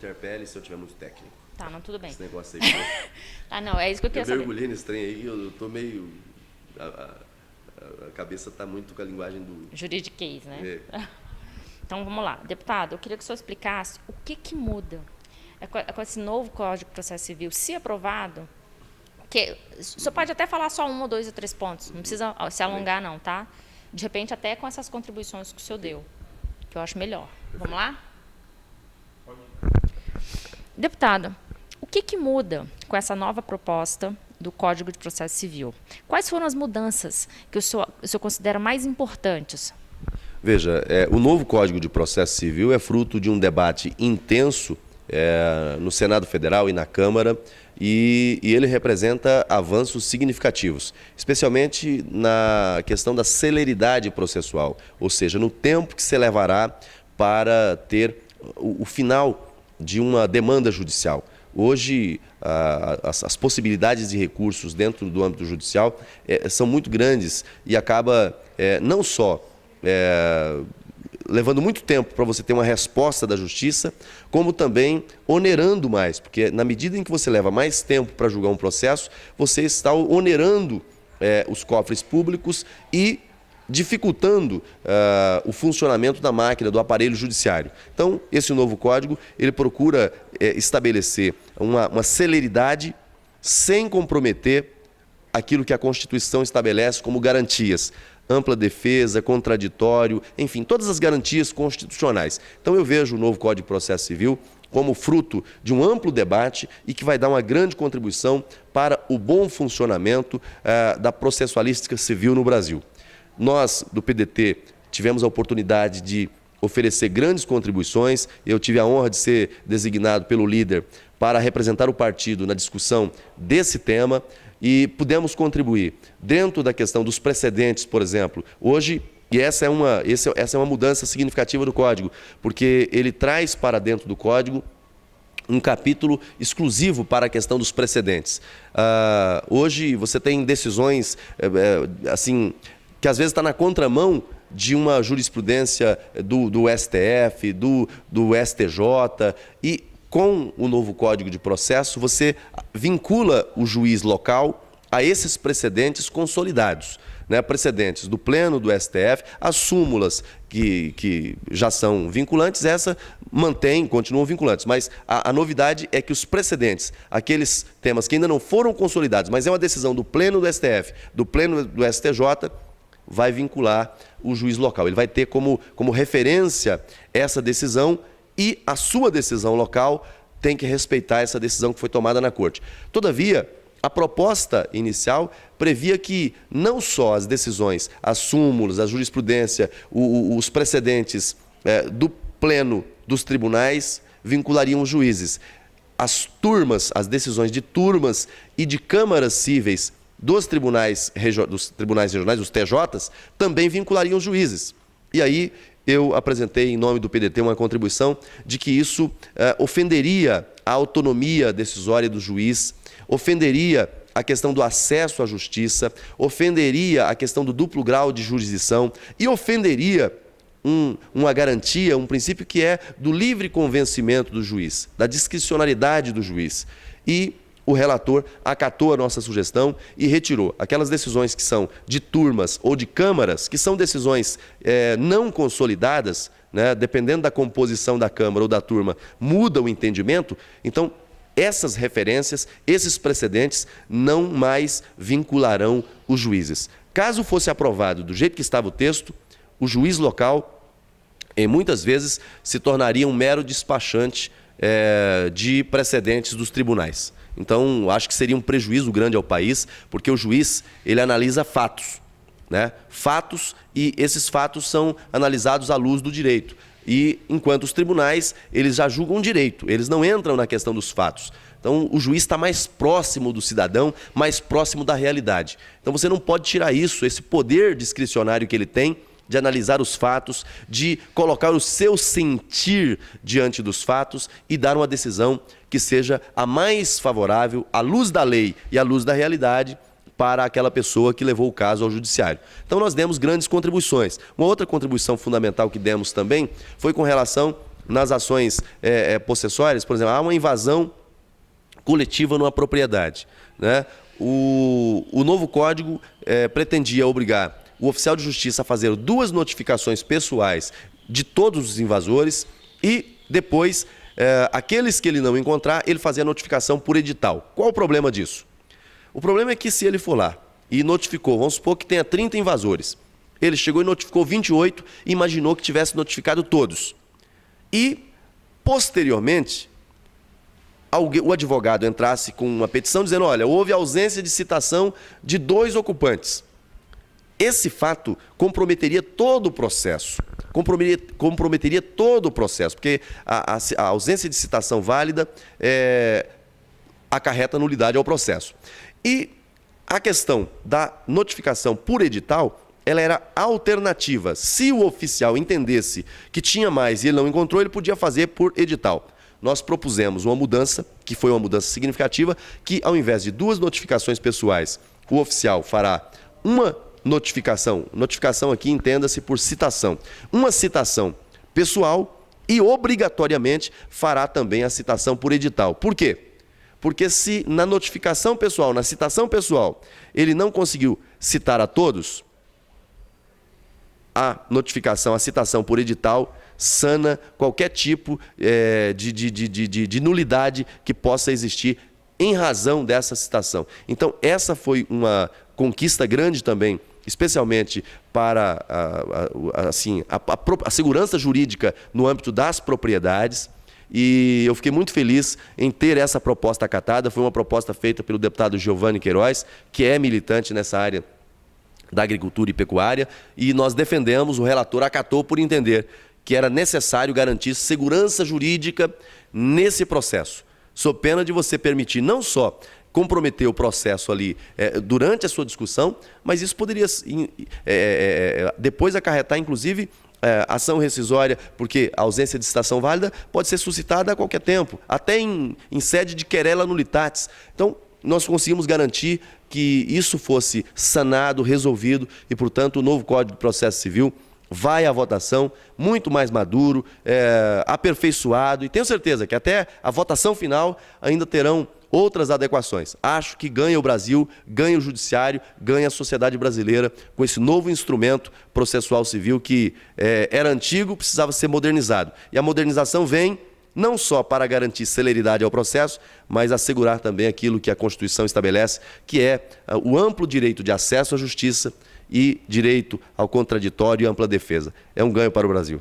interpele se eu tiver muito técnico. Tá, não, tudo bem. Esse negócio aí. Ah, não, é isso que eu queria saber. Eu mergulhei nesse trem aí, eu tô meio... A cabeça está muito com a linguagem do... Juridiquês, né? É. Então, vamos lá. Deputado, eu queria que o senhor explicasse o que muda com esse novo Código de Processo Civil, se aprovado, que o senhor pode até falar só 1, 2 ou 3 pontos, não precisa se alongar não, tá? De repente, até com essas contribuições que o senhor deu, que eu acho melhor. Vamos lá? Deputado, o que muda com essa nova proposta do Código de Processo Civil? Quais foram as mudanças que o senhor considera mais importantes? Veja, o novo Código de Processo Civil é fruto de um debate intenso no Senado Federal e na Câmara, e ele representa avanços significativos, especialmente na questão da celeridade processual, ou seja, no tempo que se levará para ter o final de uma demanda judicial. Hoje, as possibilidades de recursos dentro do âmbito judicial são muito grandes e acaba não só levando muito tempo para você ter uma resposta da justiça, como também onerando mais, porque na medida em que você leva mais tempo para julgar um processo, você está onerando os cofres públicos e dificultando o funcionamento da máquina, do aparelho judiciário. Então, esse novo código, ele procura estabelecer uma celeridade sem comprometer aquilo que a Constituição estabelece como garantias. Ampla defesa, contraditório, enfim, todas as garantias constitucionais. Então eu vejo o novo Código de Processo Civil como fruto de um amplo debate e que vai dar uma grande contribuição para o bom funcionamento da processualística civil no Brasil. Nós, do PDT, tivemos a oportunidade de oferecer grandes contribuições. Eu tive a honra de ser designado pelo líder para representar o partido na discussão desse tema e pudemos contribuir dentro da questão dos precedentes, por exemplo. Hoje, e essa é uma mudança significativa do Código, porque ele traz para dentro do Código um capítulo exclusivo para a questão dos precedentes. Hoje você tem decisões assim, que às vezes está na contramão de uma jurisprudência do STF, do STJ, e com o novo Código de Processo você vincula o juiz local a esses precedentes consolidados, né? Precedentes do Pleno do STF, as súmulas que já são vinculantes, essa continuam vinculantes, mas a novidade é que os precedentes, aqueles temas que ainda não foram consolidados, mas é uma decisão do Pleno do STF, do Pleno do STJ, vai vincular o juiz local. Ele vai ter como referência essa decisão e a sua decisão local tem que respeitar essa decisão que foi tomada na Corte. Todavia, a proposta inicial previa que não só as decisões, as súmulas, a jurisprudência, os precedentes do Pleno dos tribunais vinculariam os juízes. As decisões de turmas e de câmaras cíveis dos tribunais regionais, os TJs, também vinculariam os juízes. E aí eu apresentei em nome do PDT uma contribuição de que isso ofenderia a autonomia decisória do juiz, ofenderia a questão do acesso à justiça, ofenderia a questão do duplo grau de jurisdição e ofenderia uma garantia, um princípio que é do livre convencimento do juiz, da discricionariedade do juiz. E o relator acatou a nossa sugestão e retirou aquelas decisões que são de turmas ou de câmaras, que são decisões não consolidadas, né, dependendo da composição da câmara ou da turma, muda o entendimento. Então, essas referências, esses precedentes não mais vincularão os juízes. Caso fosse aprovado do jeito que estava o texto, o juiz local, muitas vezes, se tornaria um mero despachante de precedentes dos tribunais. Então, acho que seria um prejuízo grande ao país, porque o juiz, ele analisa fatos, né? Fatos, e esses fatos são analisados à luz do direito. E, enquanto os tribunais, eles já julgam direito, eles não entram na questão dos fatos. Então, o juiz está mais próximo do cidadão, mais próximo da realidade. Então, você não pode tirar isso, esse poder discricionário que ele tem, de analisar os fatos, de colocar o seu sentir diante dos fatos e dar uma decisão que seja a mais favorável à luz da lei e à luz da realidade para aquela pessoa que levou o caso ao judiciário. Então nós demos grandes contribuições. Uma outra contribuição fundamental que demos também foi com relação nas ações possessórias, por exemplo, há uma invasão coletiva numa propriedade, né? O novo código pretendia obrigar o oficial de justiça a fazer 2 notificações pessoais de todos os invasores e depois, aqueles que ele não encontrar, ele fazia a notificação por edital. Qual o problema disso? O problema é que se ele for lá e notificou, vamos supor que tenha 30 invasores, ele chegou e notificou 28 e imaginou que tivesse notificado todos. E, posteriormente, o advogado entrasse com uma petição dizendo, olha, houve ausência de citação de 2 ocupantes. Esse fato comprometeria todo o processo. Comprometeria todo o processo, porque a ausência de citação válida acarreta nulidade ao processo. E a questão da notificação por edital, ela era alternativa. Se o oficial entendesse que tinha mais e ele não encontrou, ele podia fazer por edital. Nós propusemos uma mudança, que foi uma mudança significativa, que ao invés de 2 notificações pessoais, o oficial fará uma notificação aqui entenda-se por citação, uma citação pessoal e obrigatoriamente fará também a citação por edital. Por quê? Porque se na notificação pessoal, na citação pessoal, ele não conseguiu citar a todos, a notificação, a citação por edital sana qualquer tipo de nulidade que possa existir em razão dessa citação. Então, essa foi uma conquista grande também, especialmente para a segurança jurídica no âmbito das propriedades. E eu fiquei muito feliz em ter essa proposta acatada. Foi uma proposta feita pelo deputado Giovanni Queiroz, que é militante nessa área da agricultura e pecuária, e nós defendemos, o relator acatou por entender que era necessário garantir segurança jurídica nesse processo, sob pena de você permitir não só comprometer o processo ali durante a sua discussão, mas isso poderia depois acarretar, inclusive, ação rescisória, porque a ausência de citação válida pode ser suscitada a qualquer tempo, até em sede de querela nulitatis. Então, nós conseguimos garantir que isso fosse sanado, resolvido, e, portanto, o novo Código de Processo Civil vai à votação muito mais maduro, aperfeiçoado, e tenho certeza que até a votação final ainda terão outras adequações. Acho que ganha o Brasil, ganha o Judiciário, ganha a sociedade brasileira com esse novo instrumento processual civil que era antigo, precisava ser modernizado. E a modernização vem não só para garantir celeridade ao processo, mas assegurar também aquilo que a Constituição estabelece, que é o amplo direito de acesso à justiça e direito ao contraditório e ampla defesa. É um ganho para o Brasil.